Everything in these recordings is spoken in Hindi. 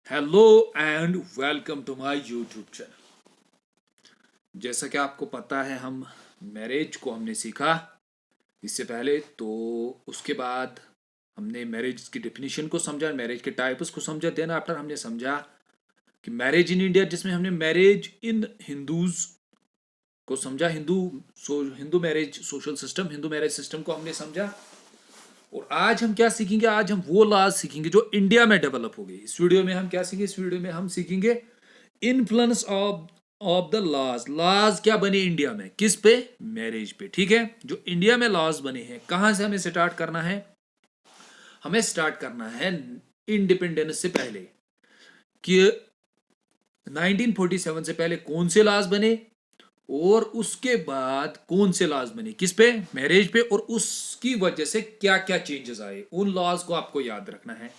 Hello and welcome to my YouTube channel. जैसा कि आपको पता है, हम मैरिज को हमने सीखा इससे पहले। तो उसके बाद हमने मैरिज की डेफिनेशन को समझा, मैरिज के टाइप्स को समझा। देन आफ्टर हमने समझा कि मैरिज इन इंडिया, जिसमें हमने मैरिज इन हिंदूज को समझा। Hindu marriage social system, Hindu marriage system को हमने समझा। और आज हम क्या सीखेंगे? आज हम वो लॉज सीखेंगे जो इंडिया में डेवलप हो गई। इस वीडियो में हम क्या सीखेंगे? इस वीडियो में हम सीखेंगे influence of the laws. Laws क्या बने इंडिया में, किस पे? मैरिज पे। ठीक है, जो इंडिया में लॉज बने हैं, कहां से हमें स्टार्ट करना है? हमें स्टार्ट करना है इंडिपेंडेंस से पहले, कि 1947 से पहले कौन से लॉज बने और उसके बाद कौन से लॉज बने, किस पे? मैरिज पे। और उसकी वजह से क्या क्या चेंजेस आए, उन लॉज को आपको याद रखना है।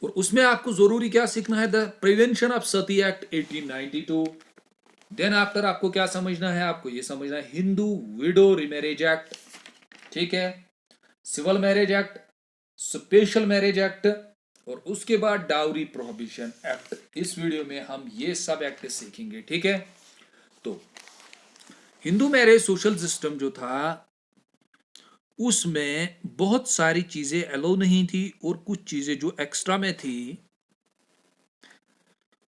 और उसमें आपको जरूरी क्या सीखना है? The prevention of sati act 1892। Then after आपको क्या समझना है? आपको ये समझना है हिंदू विडो रिमैरेज एक्ट, ठीक है, civil marriage act, special marriage act, और उसके बाद डाउरी प्रोहिबिशन एक्ट। इस वीडियो में हम ये सब एक्ट सीखेंगे, ठीक है। तो हिंदू मैरिज सोशल सिस्टम जो था, उसमें बहुत सारी चीजें अलाउ नहीं थी, और कुछ चीजें जो एक्स्ट्रा में थी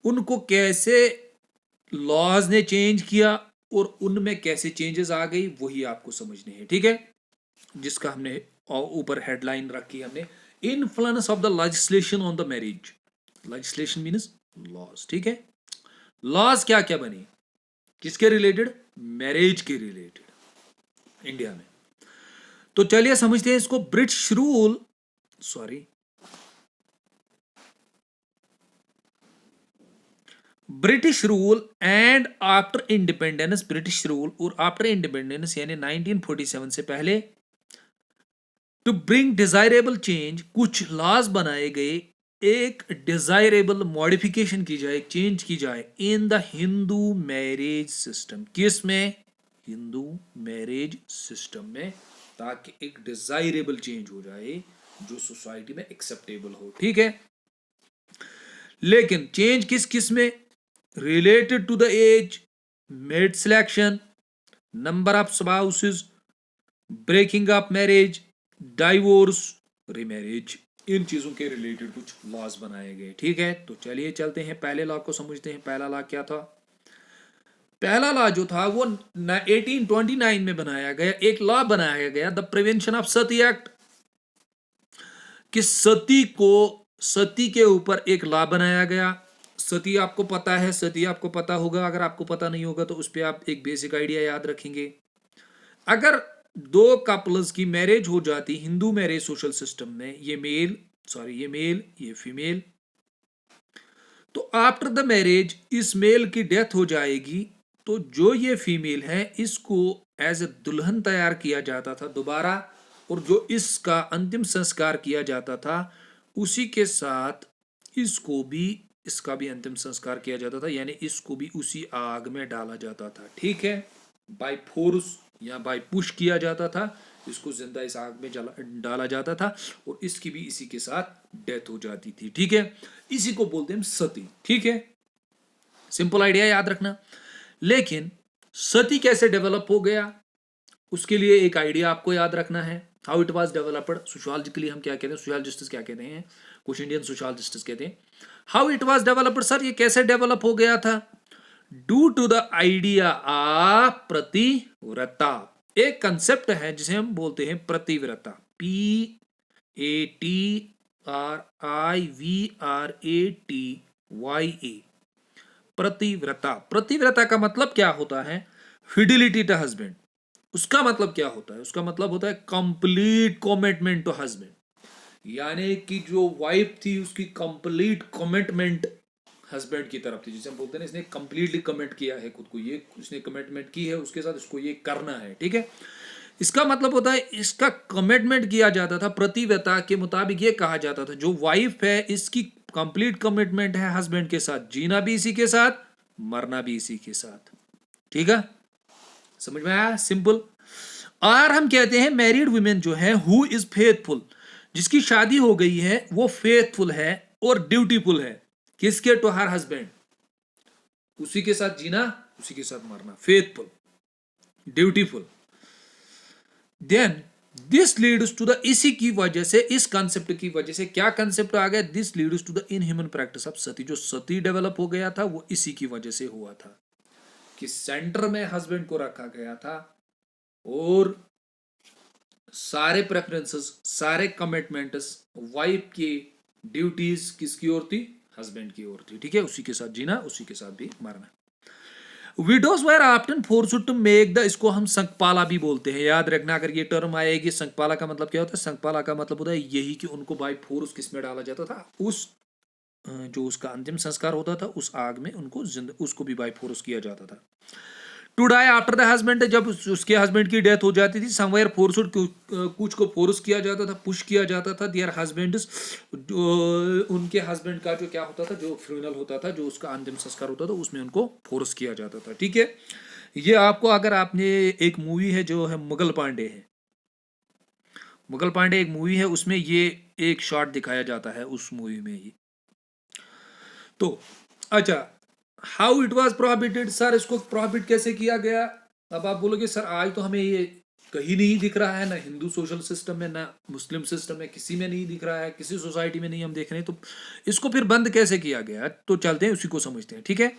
उनको कैसे लॉज ने चेंज किया और उनमें कैसे चेंजेस आ गई, वही आपको समझने हैं, ठीक है। जिसका हमने ऊपर हेडलाइन रखी हमने, influence of the legislation on the marriage. Legislation means laws, ठीक है। लॉज क्या क्या बनी, किसके रिलेटेड? मैरिज के रिलेटेड इंडिया में। तो चलिए समझते हैं इसको। British rule and after independence. British rule और आफ्टर इंडिपेंडेंस यानी 1947 से पहले, टू ब्रिंग डिजायरेबल चेंज, कुछ लॉज बनाए गए, एक डिजायरेबल मॉडिफिकेशन की जाए, चेंज की जाए in the Hindu marriage system. किस में? हिंदू मैरिज सिस्टम में, ताकि एक डिजायरेबल चेंज हो जाए जो सोसाइटी में एक्सेप्टेबल हो, ठीक है। लेकिन चेंज किस किस में? Related to the age, mate selection, number of spouses, breaking up marriage, divorce, remarriage, इन चीजों के रिलेटेड कुछ लॉज बनाए गए, ठीक है। तो चलिए चलते हैं, पहले लॉ को समझते हैं। पहला लॉ क्या था? पहला लॉ जो था वो 1829 में बनाया गया। एक लॉ बनाया गया, the prevention of sati act, कि सती के ऊपर एक लॉ बनाया गया। सती आपको पता है, सती आपको पता होगा। अगर आपको पता नहीं होगा तो उस पर आप एक बेसिक आइडिया याद रखेंगे। अगर दो कपल्स की मैरिज हो जाती हिंदू मैरिज सोशल सिस्टम में, ये मेल ये फीमेल, तो आफ्टर द मैरिज इस मेल की डेथ हो जाएगी, तो जो ये फीमेल है इसको एज ए दुल्हन तैयार किया जाता था दोबारा, और जो इसका अंतिम संस्कार किया जाता था उसी के साथ इसका भी अंतिम संस्कार किया जाता था, यानी इसको भी उसी आग में डाला जाता था, ठीक है। बाय फोर्स या बाय पुश किया जाता था, इसको जिंदा इस आग में डाला जाता था, और इसकी भी इसी के साथ डेथ हो जाती थी, ठीक है। इसी को बोलते हैं सती, ठीक है। सिंपल आइडिया याद रखना। लेकिन सती कैसे डेवलप हो गया, उसके लिए एक आइडिया आपको याद रखना है। हाउ इट वाज डेवलप्ड सोशियोलॉजिकली, हम क्या कहते हैं, सोशियोलॉजिस्ट क्या कहते हैं, कुछ इंडियन सोशियोलॉजिस्ट कहते हैं how it was developed. Sir ये कैसे डेवलप हो गया था? Due to the idea of pativrata. एक कंसेप्ट है जिसे हम बोलते हैं प्रतिव्रता, PATRIVRATYA, प्रतिव्रता। प्रतिव्रता का मतलब क्या होता है? Fidelity to husband. उसका मतलब क्या होता है? उसका मतलब होता है कंप्लीट कमिटमेंट टू हस्बैंड, यानी कि जो वाइफ थी उसकी कंप्लीट कमिटमेंट हस्बैंड की तरफ थी। जिसे हम बोलते हैं इसने कंप्लीटली कमिट किया है खुद को, ये उसने कमिटमेंट की है उसके साथ, इसको ये करना है, ठीक है। इसका मतलब होता है इसका कमिटमेंट किया जाता था। प्रतिव्रता के मुताबिक ये कहा जाता था जो वाइफ है इसकी कंप्लीट कमिटमेंट है हस्बैंड के साथ, जीना भी इसी के साथ, मरना भी इसी के साथ, ठीक है। समझ में आया? सिंपल। और हम कहते हैं मैरिड वुमेन जो है हु इज फेथफुल, जिसकी शादी हो गई है वो फेथफुल है और ड्यूटीफुल है। किसके? टू हर हस्बैंड, उसी के साथ जीना, उसी के साथ मरना, faithful, dutiful. Then this leads to the, इसी की वजह से, इस कंसेप्ट की वजह से क्या कंसेप्ट आ गया? This leads to the inhuman practice of sati. जो सती डेवलप हो गया था वो इसी की वजह से हुआ था कि सेंटर में हस्बैंड को रखा गया था और सारे प्रेफरेंसेस, सारे कमिटमेंट्स, वाइफ की ड्यूटीज किसकी ओर थी? हस्बैंड की ओर थी। ठीक है, उसी के साथ जीना, उसी के साथ भी मरना। Widows were often forced to make the, इसको हम संकपाला भी बोलते हैं, याद रखना अगर ये टर्म आएगी। संकपाला का मतलब क्या होता है? संकपाला का मतलब होता है यही कि उनको बाय फोर्स किस में डाला जाता था? उस जो उसका अंतिम संस्कार होता था उस आग में उनको उसको भी बाय फोर्स किया जाता था। To die after the husband, जब उसके हस्बैंड की डेथ हो जाती थी, समवेयर फोर्स्ड, कुछ को फोर्स किया जाता था, पुश किया जाता था, देयर हस्बैंड, उनके हस्बैंड का जो क्या होता था, जो फ्यूनरल होता था, जो उसका अंतिम संस्कार होता था, उसमें उनको फोर्स किया जाता था। ठीक है, ये आपको, अगर आपने, एक मूवी है जो है मुगल पांडे है, मुगल पांडे एक मूवी है, उसमें ये एक शॉट दिखाया जाता है उस मूवी में ही। तो अच्छा, how it was prohibited? Sir इसको प्रोहिबिट कैसे किया गया? अब आप बोलोगे सर आज तो हमें ये कहीं नहीं दिख रहा है, ना हिंदू सोशल सिस्टम में, ना मुस्लिम सिस्टम में, किसी में नहीं दिख रहा है, किसी सोसाइटी में नहीं हम देख रहे हैं, तो इसको फिर बंद कैसे किया गया? तो चलते हैं उसी को समझते हैं। ठीक है,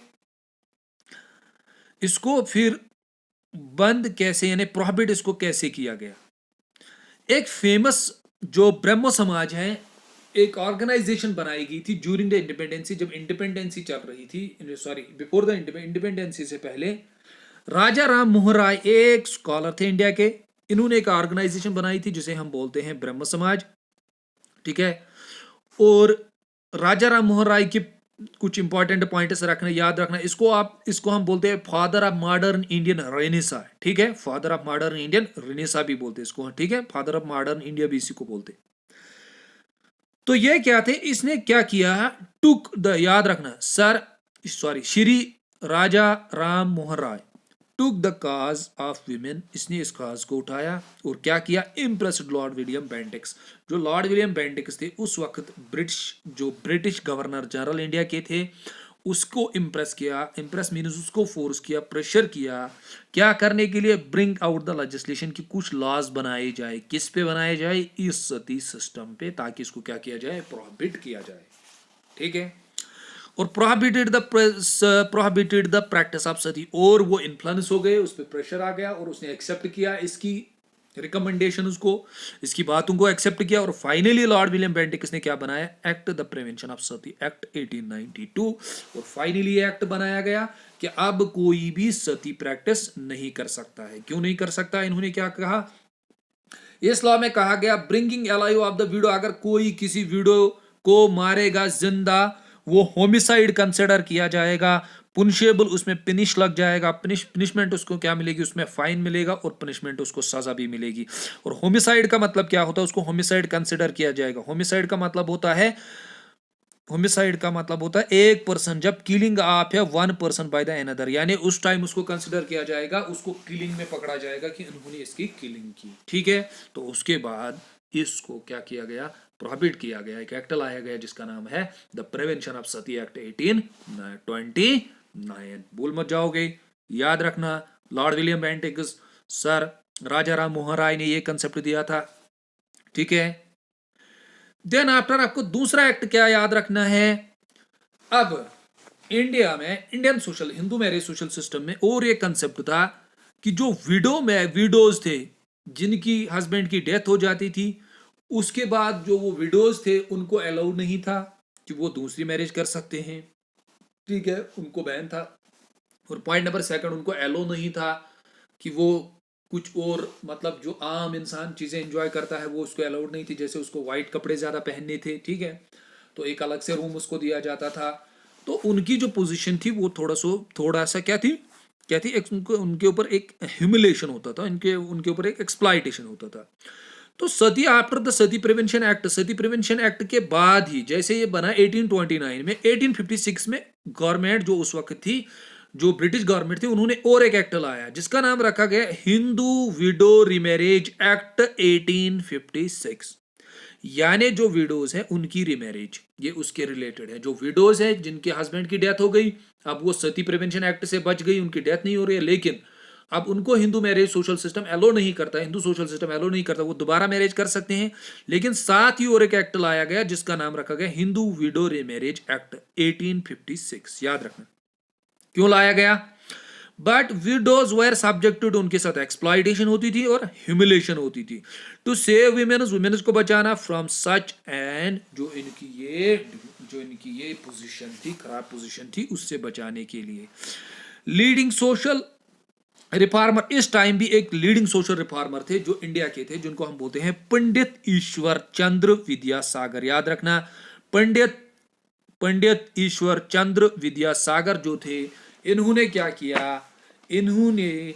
इसको फिर बंद कैसे, यानी प्रोहिबिट इसको कैसे किया गया? एक फेमस जो ब्रह्म समाज है, एक ऑर्गेनाइजेशन बनाई गई थी ड्यूरिंग द इंडिपेंडेंसी, जब इंडिपेंडेंसी चल रही थी, सॉरी बिफोर द इंडिपेंडेंसी से पहले, राजा राम मोहन राय एक स्कॉलर थे इंडिया के, इन्होंने एक ऑर्गेनाइजेशन बनाई थी जिसे हम बोलते हैं ब्रह्म समाज। ठीक है, और राजा राम मोहन राय के कुछ इंपॉर्टेंट पॉइंट्स रखना, याद रखना, इसको हम बोलते हैं father of modern Indian Renaissance. ठीक है, father of modern Indian Renaissance भी बोलते हैं इसको। ठीक है, फादर ऑफ मॉडर्न इंडिया भी इसी को बोलते हैं। तो ये क्या थे, इसने क्या किया? टुक द, याद रखना sir, sorry, Shri Raja Ram Mohan Roy took the cause of women, इसने इस काज को उठाया और क्या किया? Impressed lord William Bentinck's. जो लॉर्ड विलियम बेंटिक्स थे उस वक्त ब्रिटिश गवर्नर जनरल इंडिया के थे, उसको इम्प्रेस किया। इम्प्रेस मीन्स उसको फोर्स किया, प्रेशर किया, क्या करने के लिए? ब्रिंग आउट द लेजिस्लेशन, की कुछ लॉज बनाए जाए। किस पे बनाए जाए? इस सती सिस्टम पे, ताकि इसको क्या किया जाए? प्रोहिबिट किया जाए। ठीक है, और प्रोहिबिटेड द प्रैक्टिस ऑफ सती, और वो इन्फ्लुएंस हो गए, उस पर प्रेशर आ गया और उसने एक्सेप्ट किया इसकी रिकमेंडेशन, उसको, इसकी बातों को एक्सेप्ट किया, और फाइनली लॉर्ड विलियम बेंटिक्स ने क्या बनाया? Act the prevention of sati act 1892, और फाइनली एक्ट बनाया गया कि अब कोई भी सती प्रैक्टिस नहीं कर सकता है। क्यों नहीं कर सकता? इन्होंने क्या कहा? इस लॉ में कहा गया bringing alive of the widow, अगर कोई किसी विडो को मारेगा जिंदा, वो होमिसाइड कंसिडर किया जाएगा, पुनिशेबल, उसमें पिनिश लग जाएगा, पिनिशमेंट उसको क्या मिलेगी? उसमें फाइन मिलेगा और पनिशमेंट उसको सजा भी मिलेगी। और होमिसाइड का मतलब क्या होता है? उसको होमिसाइड कंसिडर किया जाएगा। होमिसाइड का मतलब होता है, होमिसाइड का मतलब होता है एक पर्सन, जब किलिंग आप है one person by the another, यानी उस टाइम उसको कंसिडर किया जाएगा, उसको किलिंग में पकड़ा जाएगा कि उन्होंने इसकी किलिंग की। ठीक है, तो उसके बाद इसको क्या किया गया? प्रोहिबिट किया गया। एक एक्ट लाया गया जिसका नाम है the prevention of sati act 1829। भूल मत जाओगे, याद रखना, लॉर्ड विलियम बेंटिक्स सर, राजा राम मोहन राय ने ये कंसेप्ट दिया था। ठीक है, देन आफ्टर आपको दूसरा एक्ट क्या याद रखना है? अब इंडिया में, Indian social, Hindu marriage social system में और ये कंसेप्ट था कि जो विडोज थे, जिनकी हस्बैंड की डेथ हो जाती थी, उसके बाद जो वो विडोज थे उनको अलाउड नहीं था कि वो दूसरी मैरिज कर सकते हैं। ठीक है, उनको बैन था। और पॉइंट नंबर सेकंड, उनको अलाउ नहीं था कि वो कुछ और, मतलब जो आम इंसान चीजें एंजॉय करता है वो उसको अलाउड नहीं थी, जैसे उसको वाइट कपड़े ज्यादा पहनने थे। ठीक है, तो एक अलग से रूम उसको दिया जाता था। तो उनकी जो पोजीशन थी वो थोड़ा सा क्या थी उनके ऊपर एक ह्यूमिलेशन होता था, उनके ऊपर एक एक्सप्लॉइटेशन होता था। तो sati after the sati prevention act, sati prevention act के बाद ही, जैसे ये बना 1829 में, 1856 में गवर्नमेंट जो उस वक्त थी, जो ब्रिटिश गवर्नमेंट थी, उन्होंने और एक एक्ट लाया जिसका नाम रखा गया हिंदू विडो रिमैरेज एक्ट 1856। यानी जो विडोज है उनकी रिमैरिज, ये उसके रिलेटेड है। जो विडोज है जिनके हस्बैंड की डेथ हो गई, अब वो सती प्रिवेंशन एक्ट से बच गई, उनकी डेथ नहीं हो रही है, लेकिन अब उनको Hindu marriage social system allow नहीं करता, हिंदू सोशल सिस्टम एलो नहीं करता, वो दोबारा मैरिज कर सकते हैं। लेकिन साथ ही और एक एक्ट लाया गया जिसका नाम रखा गया हिंदू विडो रिमैरिज एक्ट 1856। याद रखना क्यों लाया गया। बट विडोज वेर सब्जेक्टेड, उनके साथ एक्सप्लॉइटेशन होती थी और ह्यूमिलेशन होती थी। टू सेव वुमेन्स को बचाना फ्रॉम सच एंड जो इनकी ये पोजीशन थी, खराब पोजीशन थी, उससे बचाने के लिए लीडिंग सोशल रिफॉर्मर, इस टाइम भी एक लीडिंग सोशल रिफॉर्मर थे जो इंडिया के थे, जिनको हम बोलते हैं पंडित ईश्वर चंद्र विद्यासागर। याद रखना, पंडित ईश्वर चंद्र विद्यासागर जो थे, इन्होंने क्या किया, इन्होंने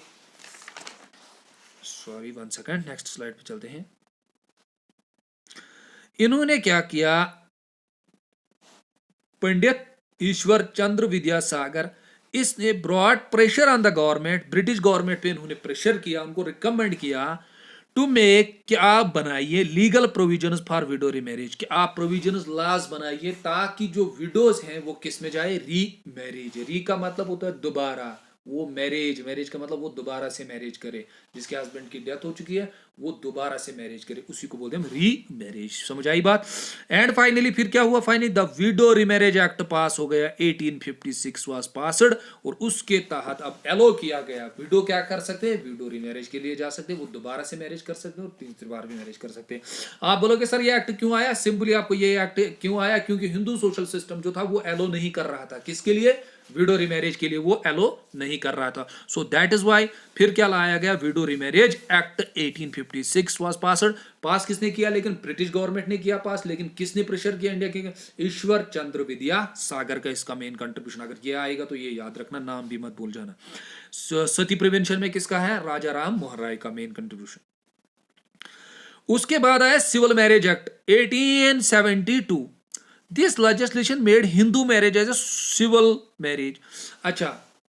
सॉरी 1 सेकंड, नेक्स्ट स्लाइड पे चलते हैं। इन्होंने क्या किया, पंडित ईश्वर चंद्र विद्यासागर, इसने broad pressure on the government, British government पे इन्होंने प्रेशर किया, उनको रिकमेंड किया टू मेक कि आप बनाइए legal provisions for window remarriage, कि आप प्रोविजंस लॉज बनाइए ताकि जो विडोज हैं वो किस में जाए, री मैरिज। री का मतलब होता है दोबारा, वो मैरिज का मतलब वो दोबारा से मैरिज करे, जिसके हस्बैंड की डेथ हो चुकी है वो दोबारा से मैरिज करे, उसी को बोलते हैं री मैरिज। समझ आई बात। एंड फाइनली फिर क्या हुआ, finally the widow remarriage act पास हो गया, 1856 वाज पास्ड, और उसके तहत अब एलो किया गया, विडो क्या कर सकते हैं, विडो रिमैरिज के लिए जा सकते हैं, वो दोबारा से मैरिज कर सकते हैं और तीसरी बार भी मैरिज कर सकते हैं। आप बोलोगे सर ये एक्ट क्यों आया, सिंपली आपको ये एक्ट क्यों आया, क्योंकि हिंदू सोशल सिस्टम जो था वो एलो नहीं कर रहा था, किसके लिए, विडो रिमैरिज के लिए वो एलो नहीं कर रहा था। सो दैट इज व्हाई फिर क्या लाया गया, widow remarriage act 1856 was passed. Pass किसने किया, लेकिन ब्रिटिश गवर्नमेंट ने किया पास, लेकिन किसने प्रेशर किया इंडिया के, ईश्वर चंद्र विद्यासागर का इसका मेन कंट्रीब्यूशन। अगर ये आएगा तो ये याद रखना, नाम भी मत भूल जाना। सती प्रिवेंशन में किसका है, राजा राम मोहन राय का मेन कंट्रीब्यूशन। उसके बाद आया civil marriage act 1872। This legislation made Hindu marriage as a civil marriage. अच्छा,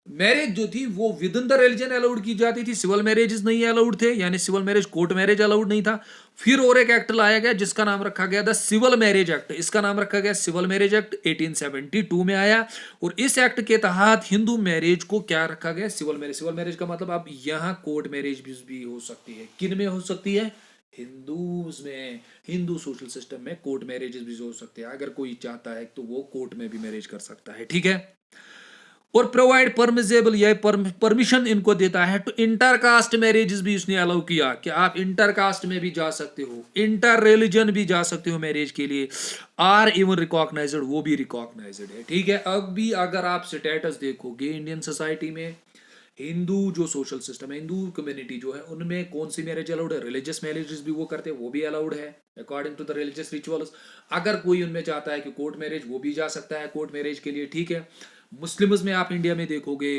मैरिज जो थी वो within the religion allowed की जाती थी, सिविल मैरिजेस नहीं अलाउड थे, यानी civil marriage court marriage allowed नहीं था। फिर और एक एक्ट लाया गया जिसका नाम रखा गया द सिविल मैरिज एक्ट, इसका नाम रखा गया सिविल मैरिज एक्ट, 1872 में आया। और इस एक्ट के तहत हिंदू मैरिज को क्या रखा गया, सिविल मैरिज। सिविल मैरिज का मतलब अब यहाँ कोर्ट मैरिज भी हो सकती है, किन में हो सकती है, हिंदूज में, हिंदू सोशल सिस्टम में कोर्ट मैरिजेस भी हो सकते हैं, अगर कोई चाहता है तो वो कोर्ट में भी मैरिज कर सकता है, ठीक है। और प्रोवाइड परमिजेबल, ये परमिशन इनको देता है टू इंटरकास्ट मैरिजेस भी इसने अलाउ किया कि आप इंटरकास्ट में भी जा सकते हो, इंटर रिलीजन भी जा सकते हो मैरिज के लिए, आर इवन रिकॉग्नाइज्ड, वो भी रिकॉग्नाइज्ड है, ठीक है। अब भी अगर आप स्टेटस देखोगे इंडियन सोसाइटी में, हिंदू जो सोशल सिस्टम है, हिंदू कम्युनिटी जो है, उनमें कौन सी मैरिज अलाउड है, रिलीजियस मैरिजेस भी वो करते हैं, वो भी अलाउड है according to the religious rituals. अगर कोई उनमें चाहता है कि कोर्ट मैरिज, वो भी जा सकता है कोर्ट मैरिज के लिए, ठीक है। मुस्लिम्स में आप इंडिया में देखोगे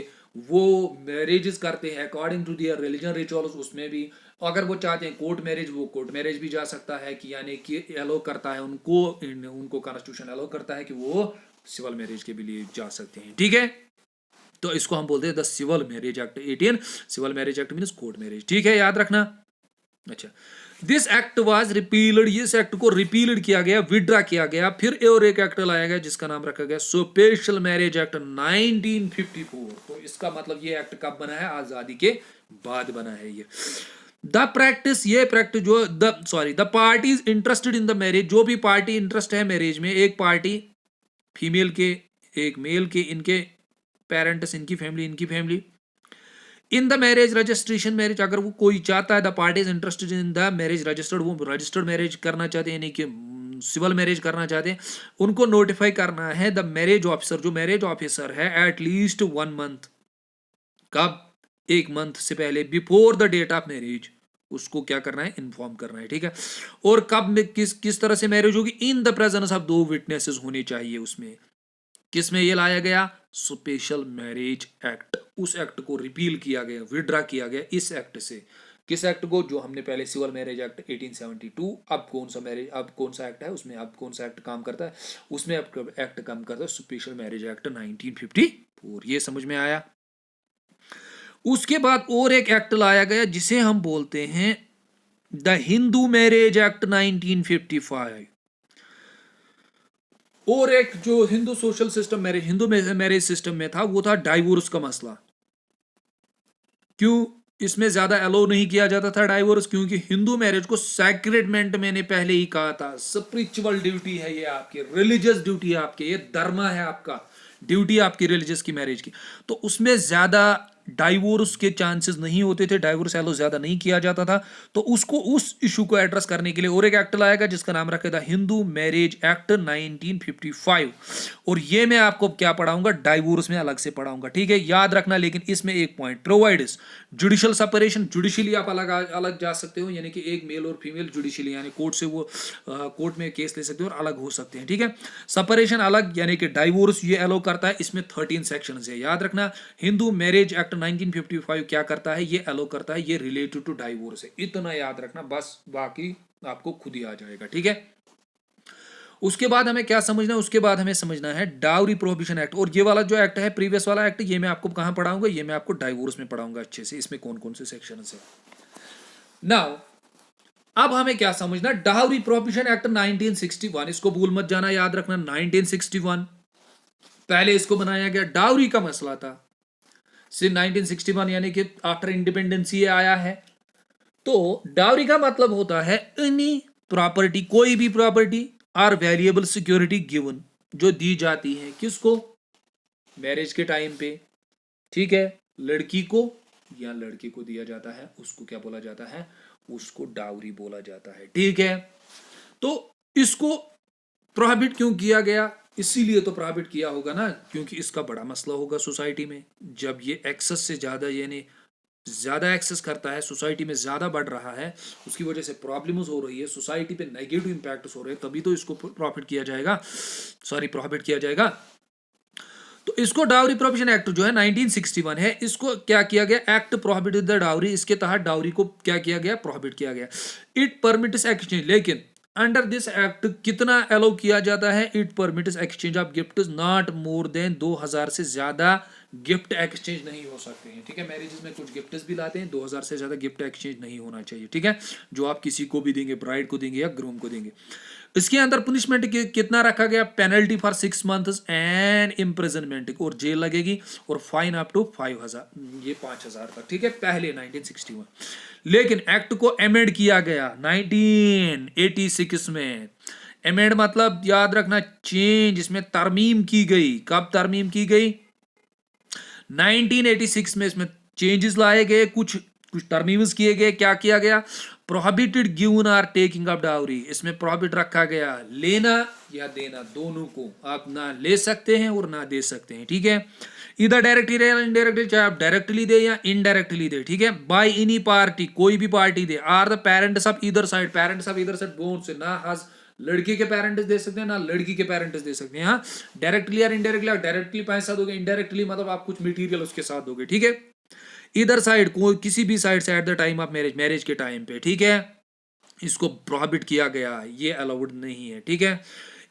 वो मैरिजेस करते हैं according to their religion rituals, उसमें भी अगर वो चाहते हैं कोर्ट मैरिज, वो कोर्ट मैरिज भी जा सकता है, कि यानी कि अलो करता है उनको कॉन्स्टिट्यूशन अलो करता है कि वो सिविल मैरिज के भी लिए जा सकते हैं, ठीक है। तो इसको हम बोलते हैं the civil marriage act 18, civil marriage act means court marriage, ठीक है, याद रखना। अच्छा, दिस एक्ट वाज रिपील्ड, इस एक्ट को रिपील्ड किया गया, विड्रा किया गया। फिर और एक एक्ट लाया गया जिसका नाम रखा गया स्पेशल मैरिज एक्ट 1954। तो इसका मतलब ये एक्ट कब बना है, आजादी के बाद बना है ये। द प्रैक्टिस, ये प्रैक्टिस जो the parties interested in the marriage, जो भी पार्टी इंटरेस्ट है मैरिज में, एक पार्टी फीमेल के, एक मेल के, इनके पेरेंट्स, इनकी family in the marriage registration marriage, अगर वो कोई चाहता है, the party is interested in the marriage registered, वो रजिस्टर्ड मैरिज करना चाहते हैं, यानी कि सिविल मैरिज करना चाहते हैं, उनको नोटिफाई करना है द मैरिज ऑफिसर, जो मैरिज ऑफिसर है, एटलीस्ट 1 मंथ, कब, 1 मंथ से पहले, before the date of marriage, उसको क्या करना है, इन्फॉर्म करना है, ठीक है। और कब में किस तरह से मैरिज होगी, in the presence of 2 witnesses होने चाहिए। उसमें किसमें ये लाया गया, स्पेशल मैरिज एक्ट, उस एक्ट को रिपील किया गया, विड्रा किया गया इस एक्ट से। किस एक्ट को, जो हमने पहले सिविल मैरिज एक्ट 1872, अब कौन सा मैरिज, अब कौन सा एक्ट है उसमें, अब कौन सा एक्ट काम करता है उसमें, अब एक्ट काम करता है स्पेशल मैरिज एक्ट 1954। ये समझ में आया। उसके बाद और एक एक्ट लाया गया जिसे हम बोलते हैं द हिंदू मैरिज एक्ट 1955। और एक जो Hindu social system marriage, Hindu marriage system में था, वो था डाइवोर्स का मसला। क्यों इसमें ज्यादा अलो नहीं किया जाता था डाइवोर्स? क्योंकि हिंदू मैरिज को सैक्रेडमेंट, मैंने पहले ही कहा था, स्पिरिचुअल ड्यूटी है ये आपकी, रिलीजियस ड्यूटी है आपकी, ये धर्म है आपका, ड्यूटी आपकी रिलीजियस की मैरिज की। तो उसमें ज्यादा डाइवोर्स के चांसेस नहीं होते थे, डाइवोर्स एलो ज्यादा नहीं किया जाता था। तो उसको, उस इशू को एड्रेस करने के लिए और एक एक्ट लाया गया जिसका नाम रखा था हिंदू मैरिज एक्ट 1955। और ये मैं आपको क्या पढ़ाऊंगा, डाइवोर्स में अलग से पढ़ाऊंगा, ठीक है, याद रखना। लेकिन इसमें एक point, provides judicial separation, judicially आप अलग अलग जा सकते हो, यानी कि एक मेल और फीमेल जुडिशियली, यानी कोर्ट से वो कोर्ट में केस ले सकते हो और अलग हो सकते हैं, ठीक है। सेपरेशन अलग, यानी कि डाइवोर्स ये अलो करता है, इसमें 13 सेक्शन है, याद रखना। हिंदू मैरिज एक्ट 1955 क्या करता है, ये अलो करता है, ये रिलेटेड टू डाइवोर्स है, इतना याद रखना बस, बाकी आपको खुद ही आ जाएगा, ठीक है। उसके बाद हमें क्या समझना है, उसके बाद हमें समझना है डाउरी प्रोहिबिशन एक्ट। और ये वाला जो एक्ट है, प्रीवियस वाला एक्ट, ये मैं आपको कहां पढ़ाऊंगा, ये मैं आपको डाइवोर्स में पढ़ाऊंगा अच्छे से, इसमें कौन कौन से सेक्शन है। नाउ अब हमें क्या समझना, डाउरी प्रोहिबिशन एक्ट 1961, इसको भूल मत जाना, याद रखना 1961 पहले इसको बनाया गया। डाउरी का मसला था सिर्फ 1961, यानी कि आफ्टर इंडिपेंडेंस ये आया है। तो डाउरी का मतलब होता है एनी प्रॉपर्टी, कोई भी property or valuable security given, जो दी जाती है किसको, मैरिज के टाइम पे, ठीक है, लड़की को या लड़के को दिया जाता है, उसको क्या बोला जाता है, उसको डाउरी बोला जाता है, ठीक है। तो इसको प्रोहिबिट क्यों किया गया, इसीलिए तो प्रोहिबिट किया होगा ना, क्योंकि इसका बड़ा मसला होगा सोसाइटी में, जब ये एक्सेस से ज्यादा, यानी ज्यादा एक्सेस करता है, सोसाइटी में ज्यादा बढ़ रहा है, उसकी वजह से प्रॉब्लम्स हो रही है, सोसाइटी पे नेगेटिव इंपैक्ट्स हो रहे हैं, तभी तो इसको प्रॉफिट किया जाएगा, सॉरी प्रोहिबिट किया जाएगा। तो इसको डाउरी प्रोहिबिशन एक्ट जो है 1961 है, इसको क्या किया गया, एक्ट प्रोहिबिटेड द डाउरी, इसके तहत डाउरी को क्या किया गया, प्रोहिबिट किया गया। इट परमिट्स एक्सचेंज, लेकिन अंडर दिस एक्ट कितना अलाउ किया जाता है, it permits exchange of gift not more than 2000 से ज्यादा गिफ्ट एक्सचेंज नहीं हो सकते हैं, ठीक है। मैरिजेस में कुछ गिफ्ट्स भी लाते हैं, 2000 से ज्यादा गिफ्ट एक्सचेंज नहीं होना चाहिए, ठीक है, जो आप किसी को भी देंगे, ब्राइड को देंगे या ग्रूम को देंगे। इसके अंदर पनिशमेंट कितना रखा गया, penalty for 6 months and imprisonment, और जेल लगेगी, और फाइन अप टू 5000, ये 5000 तक, ठीक है, पहले 1961। लेकिन एक्ट को अमेंड किया गया 1986 में। अमेंड मतलब याद रखना चेंज, इसमें तरमीम की गई, कब तरमीम की गई, 1986 में इसमें चेंजेस लाए गए, कुछ कुछ टर्म्स किए गए। क्या किया गया, prohibited given or taking of dowry, इसमें प्रोहिबिट रखा गया लेना या देना, दोनों को आप ना ले सकते हैं और ना दे सकते हैं, ठीक है। इधर डायरेक्टली या इनडायरेक्टली, चाहे आप डायरेक्टली दे या इनडायरेक्टली दे, ठीक है। बाय एनी पार्टी, कोई भी पार्टी दे, or the parents of either side, parents of either side बोन से, ना हज लड़के के पेरेंट्स दे सकते हैं ना लड़की के पेरेंट्स दे सकते हैं, हाँ। डायरेक्टली या इनडायरेक्टली, आप डायरेक्टली पैसा दोगे, इनडायरेक्टली मतलब आप कुछ मटेरियल उसके साथ दोगे, ठीक है। इधर साइड, कोई किसी भी साइड से, at the time of marriage, marriage के टाइम पे, ठीक है, इसको प्रोहिबिट किया गया, ये अलाउड नहीं है, ठीक है।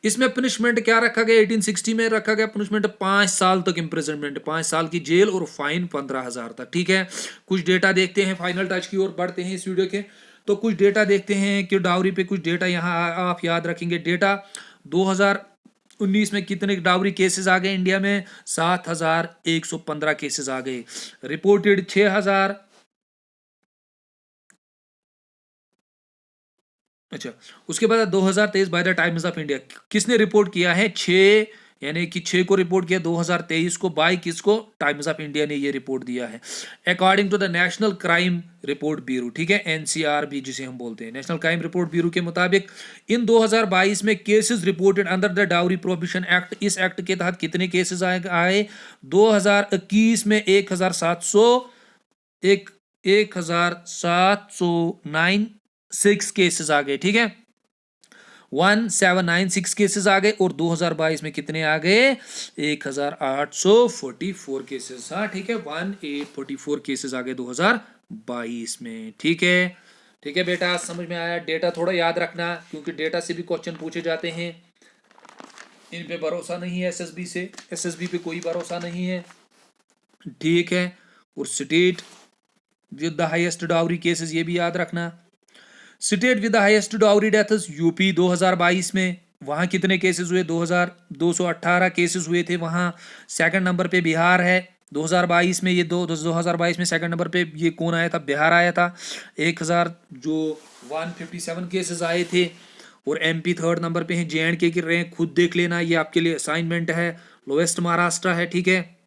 इसमें पनिशमेंट क्या रखा गया, 1860 में रखा गया पनिशमेंट 5 साल तक इम्प्रिजनमेंट, 5 साल की जेल और फाइन 15,000 तक, ठीक है। कुछ डेटा देखते हैं, फाइनल टच की ओर बढ़ते हैं इस वीडियो के। तो कुछ डेटा देखते हैं कि डाउरी पे कुछ डेटा यहाँ आप याद रखेंगे। डेटा 2019 में कितने डाउरी केसेस आ गए इंडिया में, 7115 केसेस आ गए। रिपोर्टेड 6000, अच्छा। उसके बाद 2023 by the times of India, किसने रिपोर्ट किया है, 6, यानी कि 6 को रिपोर्ट किया 2023 को, बाय किसको, टाइम्स ऑफ इंडिया ने ये रिपोर्ट दिया है। According to the national crime report bureau, ठीक है, एनसीआरबी जिसे हम बोलते हैं, नेशनल क्राइम रिपोर्ट ब्यूरो के मुताबिक इन 2022 में cases reported under the dowry prohibition act, इस एक्ट के तहत कितने केसेस आए 2021 में 1709 6 केसेस आ गए, ठीक है, 1796 केसेस आ गए। और 2022 में कितने आ गए, 1844 केसेस, हाँ ठीक है, 1844 केसेस आ गए 2022 में, ठीक है। ठीक है बेटा, समझ में आया। डेटा थोड़ा याद रखना, क्योंकि डेटा से भी क्वेश्चन पूछे जाते हैं, इन पे भरोसा नहीं है, एसएसबी से, एसएसबी पे कोई भरोसा नहीं है, ठीक है। और state with the highest dowry cases, ये भी याद रखना। State with the highest dowry deaths UP 2022 में, वहाँ कितने केसेस हुए? 2218 केसेस हुए थे वहाँ। सेकंड नंबर पे बिहार है 2022 में, ये 2022 में सेकंड नंबर पे ये कौन आया था? बिहार आया था। 157 केसेस आए थे। और एमपी थर्ड नंबर पे है। जे&के की रैंक खुद देख लेना, ये आपके लिए असाइनमेंट है। लोएस्ट महाराष्ट्र है, ठीक है।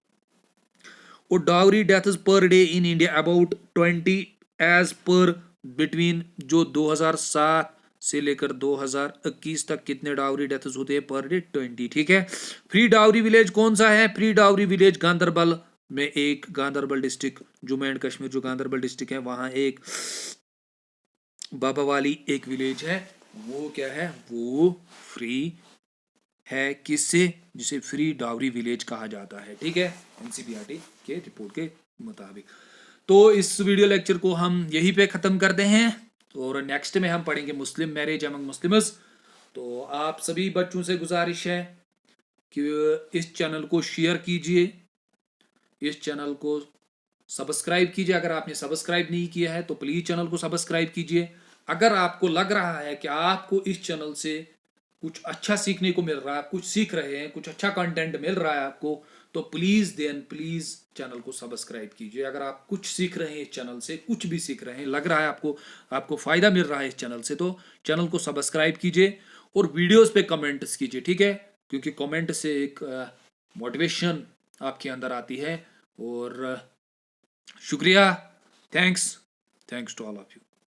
और dowry deaths per day in India about 20 as per between जो 2007 से लेकर 2021 तक कितने डाउरी डेथ्स होते हैं पर डे? 20, ठीक है। फ्री डाउरी विलेज कौन सा है? फ्री डाउरी विलेज गांधरबल में, एक गांधरबल डिस्ट्रिक्ट, जम्मू एंड कश्मीर जो गांधरबल डिस्ट्रिक्ट है वहां एक बाबा वाली एक विलेज है, वो क्या है? वो फ्री है। किससे? जिसे फ्री डाउरी विलेज कहा जाता है, ठीक है, एनसीईआरटी के रिपोर्ट के मुताबिक। तो इस वीडियो लेक्चर को हम यहीं पे ख़त्म करते हैं और नेक्स्ट में हम पढ़ेंगे मुस्लिम मैरिज अमंग मुस्लिम्स। तो आप सभी बच्चों से गुजारिश है कि इस चैनल को शेयर कीजिए, इस चैनल को सब्सक्राइब कीजिए। अगर आपने सब्सक्राइब नहीं किया है तो प्लीज़ चैनल को सब्सक्राइब कीजिए। अगर आपको लग रहा है कि आपको इस चैनल से कुछ अच्छा सीखने को मिल रहा है, कुछ सीख रहे हैं, कुछ अच्छा कंटेंट मिल रहा है आपको, तो प्लीज़ चैनल को सब्सक्राइब कीजिए। अगर आप कुछ सीख रहे हैं इस चैनल से, कुछ भी सीख रहे हैं, लग रहा है आपको फ़ायदा मिल रहा है इस चैनल से, तो चैनल को सब्सक्राइब कीजिए और वीडियोस पे कमेंट्स कीजिए, ठीक है, क्योंकि कमेंट से एक मोटिवेशन आपके अंदर आती है। और शुक्रिया, thanks to all of you.